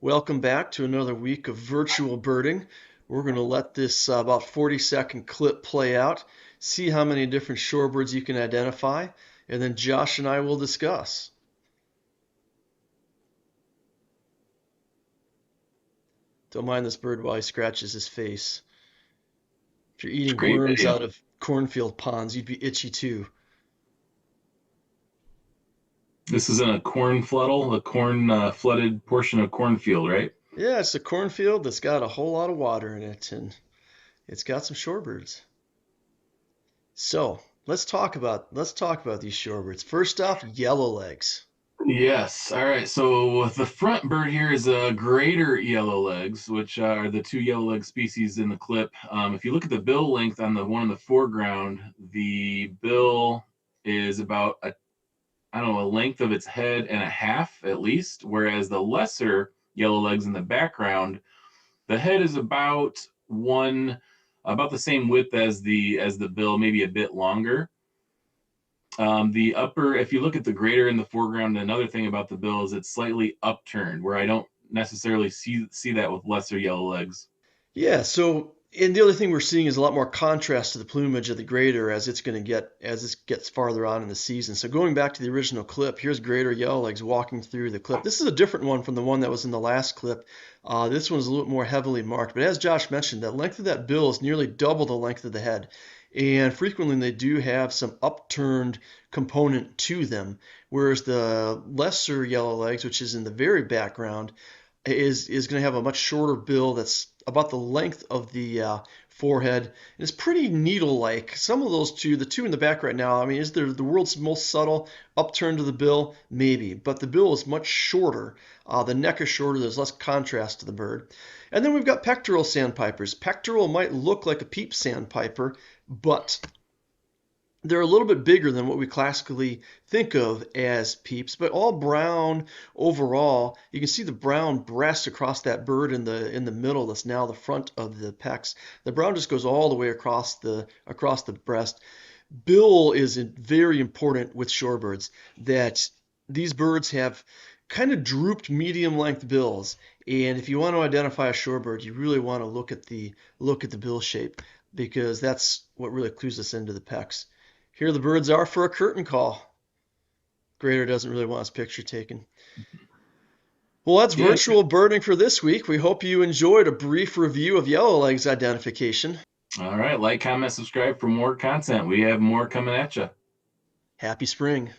Welcome back to another week of virtual birding. We're going to let this about 40-second clip play out, see how many different shorebirds you can identify, and then Josh and I will discuss. Don't mind this bird while he scratches his face. If you're eating Great worms video. out of cornfield ponds, you'd be itchy too. This is in a corn floodle, a corn flooded portion of cornfield, right? Yeah, it's a cornfield that's got a whole lot of water in it, and it's got some shorebirds. So let's talk about these shorebirds. First off, yellowlegs. Yes. All right. So the front bird here is a greater yellowlegs, which are the two yellowleg species in the clip. If you look at the bill length on the one in the foreground, the bill is about I don't know, a length of its head and a half at least, whereas the lesser yellowlegs in the background, the head is about the same width as the bill, maybe a bit longer. The upper, if you look at the greater in the foreground, another thing about the bill is it's slightly upturned, where I don't necessarily see that with lesser yellowlegs. Yeah, and the other thing we're seeing is a lot more contrast to the plumage of the greater as it's going to get as this gets farther on in the season. So going back to the original clip, here's greater yellowlegs walking through the clip. This is a different one from the one that was in the last clip. This one's a little more heavily marked, but as Josh mentioned, the length of that bill is nearly double the length of the head. And frequently they do have some upturned component to them, whereas the lesser yellowlegs, which is in the very background, is going to have a much shorter bill that's about the length of the forehead. And it's pretty needle-like. Some of those two, the two in the back right now, I mean, is there the world's most subtle upturn to the bill? Maybe, but the bill is much shorter. The neck is shorter. There's less contrast to the bird. And then we've got pectoral sandpipers. Pectoral might look like a peep sandpiper, but they're a little bit bigger than what we classically think of as peeps, but all brown overall. You can see the brown breast across that bird in the middle. That's now the front of the pecs. The brown just goes all the way across the breast. Bill is very important with shorebirds. That these birds have kind of drooped medium length bills, and if you want to identify a shorebird, you really want to look at the bill shape because that's what really clues us into the pecs. Here the birds are for a curtain call. Grader doesn't really want his picture taken. Well, that's Yeah. virtual birding for this week. We hope you enjoyed a brief review of yellowlegs identification. All right. Like, comment, subscribe for more content. We have more coming at you. Happy spring.